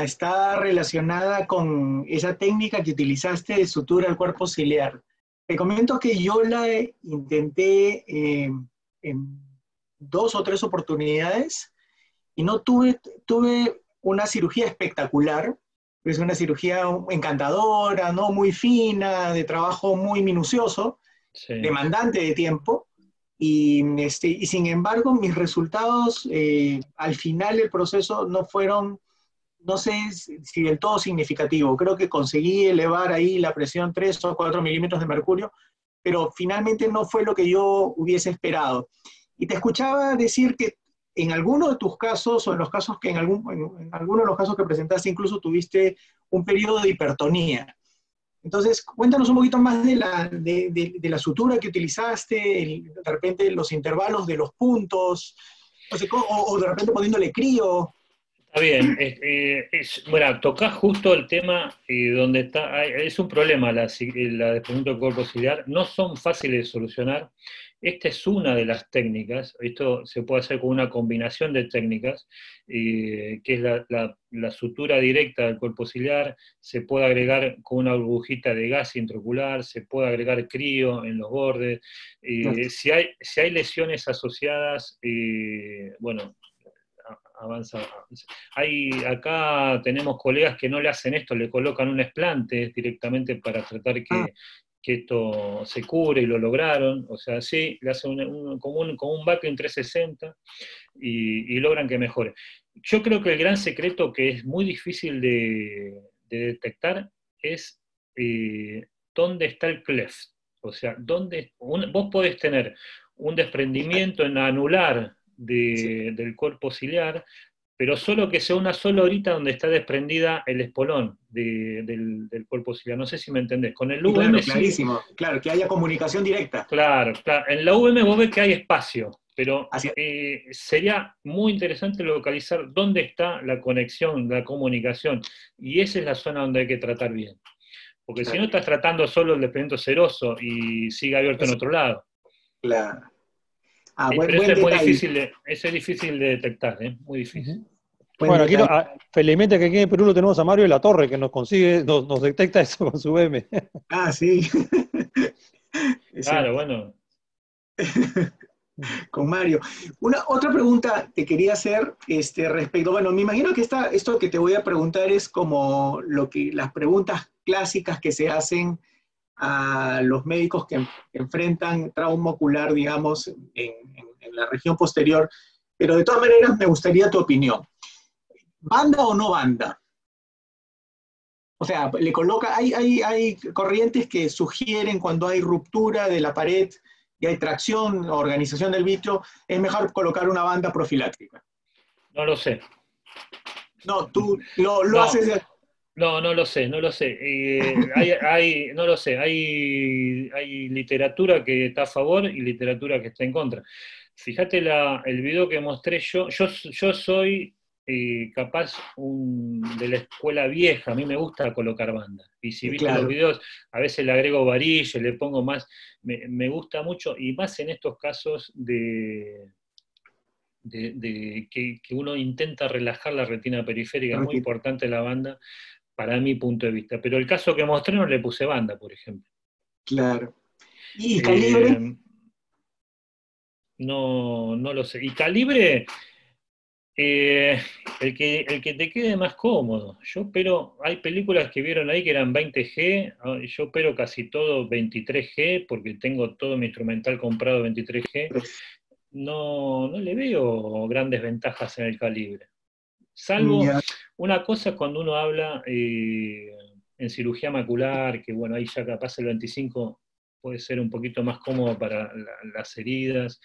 está relacionada con esa técnica que utilizaste de sutura al cuerpo ciliar. Te comento que yo la intenté en 2 o 3 oportunidades y no tuve una cirugía espectacular. Es una cirugía encantadora, ¿no? Muy fina, de trabajo muy minucioso, Sí. demandante de tiempo, y sin embargo mis resultados al final del proceso no fueron, no sé si del todo significativo. Creo que conseguí elevar ahí la presión 3 o 4 milímetros de mercurio, pero finalmente no fue lo que yo hubiese esperado. Y te escuchaba decir que en alguno de tus casos, o en los casos que en alguno de los casos que presentaste, incluso tuviste un periodo de hipertonía. Entonces, cuéntanos un poquito más de la sutura que utilizaste, de repente los intervalos de los puntos, no sé, o de repente poniéndole crío. Está bien, bueno, tocás justo el tema donde está, es un problema la desprendimiento del cuerpo ciliar, no son fáciles de solucionar. Esta es una de las técnicas, esto se puede hacer con una combinación de técnicas, que es la sutura directa del cuerpo ciliar, se puede agregar con una burbujita de gas intraocular, se puede agregar crío en los bordes, si hay lesiones asociadas, bueno, avanza. Acá tenemos colegas que no le hacen esto, le colocan un explante directamente para tratar que esto se cure y lo lograron. O sea, sí, le hacen como un backing 360 y logran que mejore. Yo creo que el gran secreto que es muy difícil de detectar es dónde está el cleft. O sea, vos podés tener un desprendimiento en anular del cuerpo ciliar, pero solo que sea una sola horita donde está desprendida el espolón del cuerpo ciliar. No sé si me entendés. Con el UVM claro, clarísimo. Claro, que haya comunicación directa. Claro. En la UVM vos ves que hay espacio. Pero sería muy interesante localizar dónde está la conexión, la comunicación, y esa es la zona donde hay que tratar bien. Porque si no estás tratando solo el desprendimiento seroso y sigue abierto en otro lado. Claro. Pero eso es muy difícil eso es difícil de detectar, muy difícil. Bueno, aquí felizmente que aquí en Perú lo tenemos a Mario de la Torre, que nos consigue, nos detecta eso con su BM. Ah, sí. Claro, bueno. Con Mario. Otra pregunta que quería hacer respecto, bueno, me imagino que esto que te voy a preguntar es como las preguntas clásicas que se hacen a los médicos que enfrentan trauma ocular, digamos, en la región posterior, pero de todas maneras me gustaría tu opinión. ¿Banda o no banda? O sea, hay corrientes que sugieren cuando hay ruptura de la pared y hay tracción o organización del vitrio, es mejor colocar una banda profiláctica. No lo sé. No, tú lo haces... No lo sé. No lo sé, hay literatura que está a favor y literatura que está en contra. Fíjate el video que mostré yo soy capaz de la escuela vieja, a mí me gusta colocar banda. Y si viste los videos, a veces le agrego varilla, le pongo más, me gusta mucho, y más en estos casos que uno intenta relajar la retina periférica, es muy importante la banda, para mi punto de vista. Pero el caso que mostré no le puse banda, por ejemplo. Claro. ¿Y calibre? No lo sé. Y calibre, el que te quede más cómodo. Hay películas que vieron ahí que eran 20G, yo opero casi todo 23G, porque tengo todo mi instrumental comprado 23G. No le veo grandes ventajas en el calibre. Salvo una cosa cuando uno habla en cirugía macular, que bueno, ahí ya capaz el 25 puede ser un poquito más cómodo para las heridas,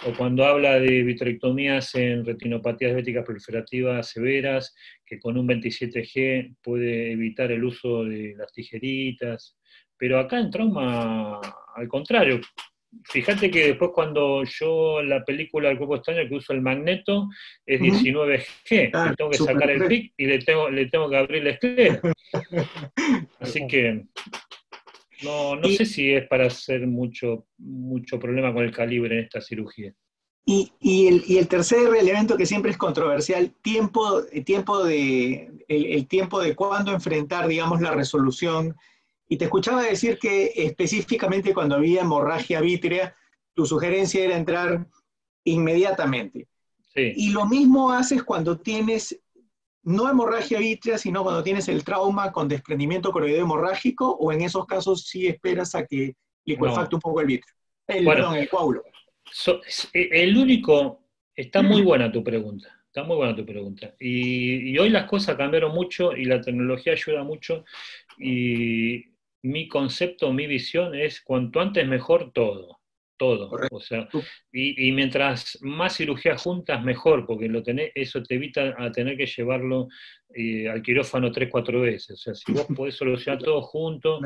o cuando habla de vitrectomías en retinopatías diabéticas proliferativas severas, que con un 27G puede evitar el uso de las tijeritas, pero acá en trauma, al contrario. Fíjate que después cuando yo en la película del cuerpo extraño que uso el magneto es 19G, le tengo que sacar el PIC y le tengo que abrir la esclera. Así que no sé si es para hacer mucho problema con el calibre en esta cirugía. Y el tercer elemento que siempre es controversial, el tiempo de cuándo enfrentar, digamos, la resolución. Y te escuchaba decir que específicamente cuando había hemorragia vítrea, tu sugerencia era entrar inmediatamente. Sí. Y lo mismo haces cuando tienes, no hemorragia vítrea, sino cuando tienes el trauma con desprendimiento coroideo hemorrágico, o en esos casos sí esperas a que licuefacte un poco el vitrio. Perdón, el coágulo. Está muy buena tu pregunta. Está muy buena tu pregunta. Y hoy las cosas cambiaron mucho y la tecnología ayuda mucho. Y mi concepto, mi visión es cuanto antes mejor todo. O sea, y mientras más cirugías juntas, mejor, porque eso te evita a tener que llevarlo al quirófano 3-4 veces. O sea, si vos podés solucionar todo junto,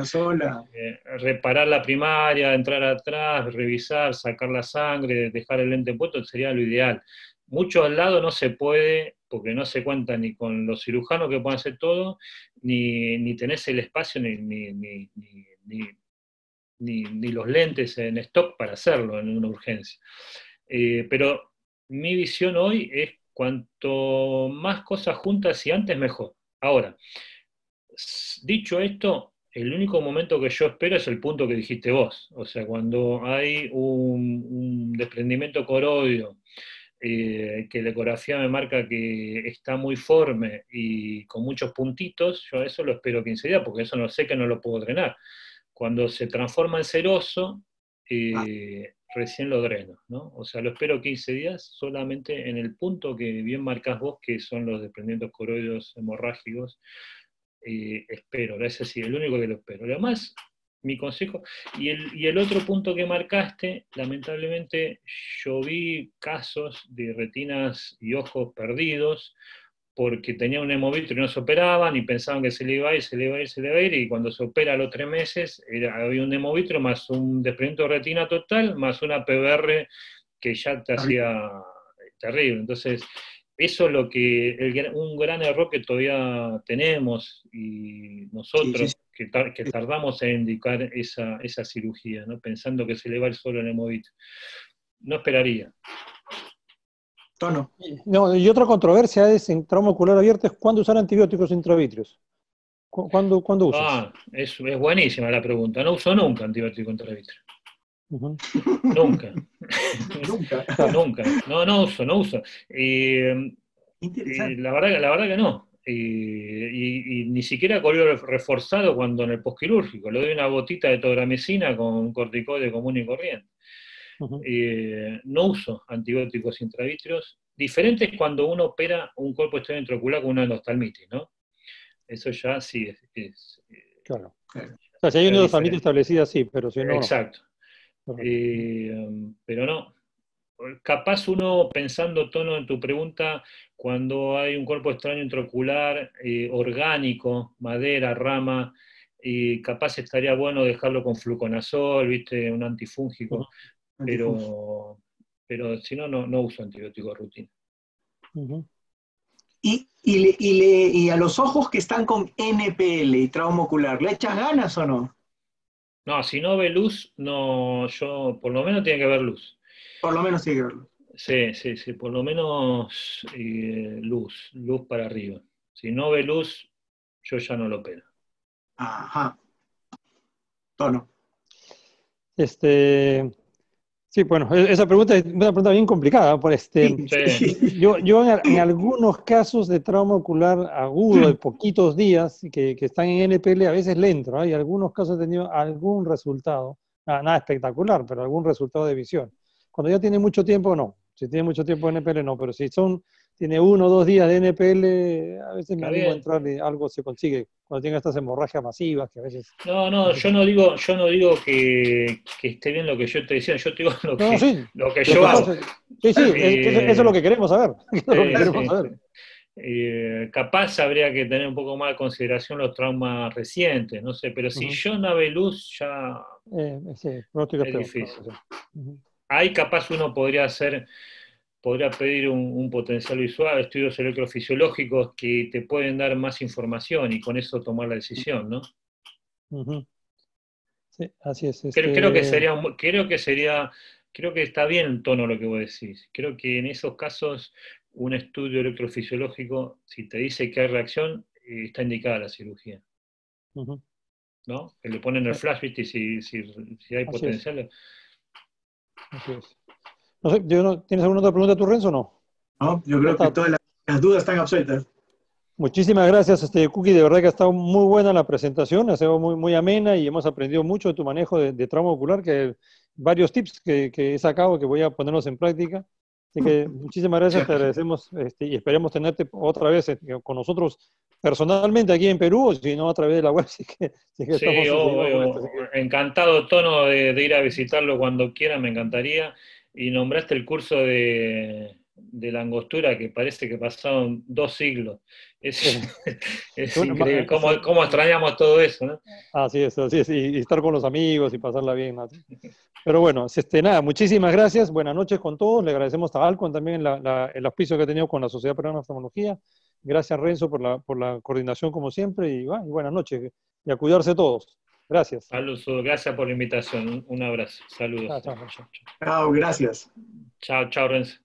reparar la primaria, entrar atrás, revisar, sacar la sangre, dejar el lente puesto, sería lo ideal. Mucho al lado no se puede, porque no se cuenta ni con los cirujanos que puedan hacer todo, ni tenés el espacio, ni los lentes en stock para hacerlo en una urgencia. Pero mi visión hoy es cuanto más cosas juntas y antes mejor. Ahora, dicho esto, el único momento que yo espero es el punto que dijiste vos. O sea, cuando hay un desprendimiento coroideo, que la ecografía me marca que está muy forme y con muchos puntitos, yo eso lo espero 15 días, porque eso no sé que no lo puedo drenar. Cuando se transforma en seroso, recién lo dreno, ¿no? O sea, lo espero 15 días solamente en el punto que bien marcás vos, que son los desprendimientos coroideos hemorrágicos. Espero, ese sí, el único que lo espero. Además, mi consejo, y el otro punto que marcaste, lamentablemente yo vi casos de retinas y ojos perdidos, porque tenía un hemovitrio y no se operaban, y pensaban que se le iba a ir, y cuando se opera a los 3 meses, había un hemovitrio más un desprendimiento de retina total, más una PBR que ya te hacía terrible. Entonces, eso es lo que un gran error que todavía tenemos y nosotros, que tardamos en indicar esa cirugía, ¿no? Pensando que se le va el solo en el movito. No esperaría. Tono. No, y otra controversia es en trauma ocular abierto es cuándo usar antibióticos intravitreos. ¿Cuándo usas? Es buenísima la pregunta. No uso nunca antibiótico intravitreo. Uh-huh. Nunca. Nunca. Nunca. No uso. Interesante. La verdad que no. Y ni siquiera corrió reforzado cuando en el posquirúrgico. Le doy una gotita de togramicina con un corticoide común y corriente. Uh-huh. No uso antibióticos intravitreos. Diferente es cuando uno opera un cuerpo externo intraocular con una endostalmitis, ¿no? Eso ya sí es claro. O sea, si hay una endostalmitis establecida, sí, pero si no, exacto. No. Pero no. Capaz uno, pensando, Tono, en tu pregunta, cuando hay un cuerpo extraño intraocular, orgánico, madera, rama, capaz estaría bueno dejarlo con fluconazol, ¿viste? Un antifúngico, Uh-huh. pero si no, no uso antibióticos de rutina. Uh-huh. Y a los ojos que están con NPL y trauma ocular, ¿le echas ganas o no? No, si no ve luz, no, yo, por lo menos tiene que ver luz. Por lo menos tiene que verlo. Sí, por lo menos luz para arriba. Si no ve luz, yo ya no lo opero. Ajá. Tono. Sí, bueno, esa pregunta es una pregunta bien complicada. Yo en algunos casos de trauma ocular agudo de poquitos días que están en NPL, a veces le entro. Hay algunos casos he tenido algún resultado, nada espectacular, pero algún resultado de visión. Cuando ya tiene mucho tiempo, no. Si tiene mucho tiempo de NPL, no. Pero si tiene 1 o 2 días de NPL, a veces me animo a entrar y algo se consigue. Cuando tiene estas hemorragias masivas, que a veces... No, yo no digo que esté bien lo que yo estoy diciendo, yo te digo lo que yo hago. Sí, eso es lo que queremos saber. Capaz habría que tener un poco más de consideración los traumas recientes, no sé, pero si yo no veo luz, ya es difícil. Ahí capaz uno podría pedir un potencial visual, estudios electrofisiológicos que te pueden dar más información y con eso tomar la decisión, ¿no? Sí, así es. Creo que está bien el tono lo que vos decís. Creo que en esos casos un estudio electrofisiológico, si te dice que hay reacción, está indicada la cirugía. ¿No? Que le ponen el flash, ¿viste? Si hay potencial. Así es. No sé, ¿tienes alguna otra pregunta tú, Renzo, o no? No, yo creo que todas las dudas están absueltas. Muchísimas gracias, Cookie. De verdad que ha estado muy buena la presentación, ha sido muy, muy amena y hemos aprendido mucho de tu manejo de trauma ocular, varios tips que he sacado que voy a ponerlos en práctica. Así que muchísimas gracias, te agradecemos y esperemos tenerte otra vez con nosotros personalmente aquí en Perú, o si no a través de la web. Sí, encantado, Tono, de ir a visitarlo cuando quiera, me encantaría. Y nombraste el curso de la angostura, que parece que pasaron 2 siglos. Es increíble, cómo extrañamos todo eso, ¿no? Así es, y estar con los amigos y pasarla bien, ¿no? Pero bueno, nada, muchísimas gracias, buenas noches con todos, le agradecemos a Alcon también el auspicio que ha tenido con la Sociedad Peruana de Oftalmología, gracias Renzo por la coordinación como siempre, y buenas noches, y a cuidarse todos. Gracias. Saludos, gracias por la invitación, un abrazo, saludos. Chao, gracias. Chao, Renzo.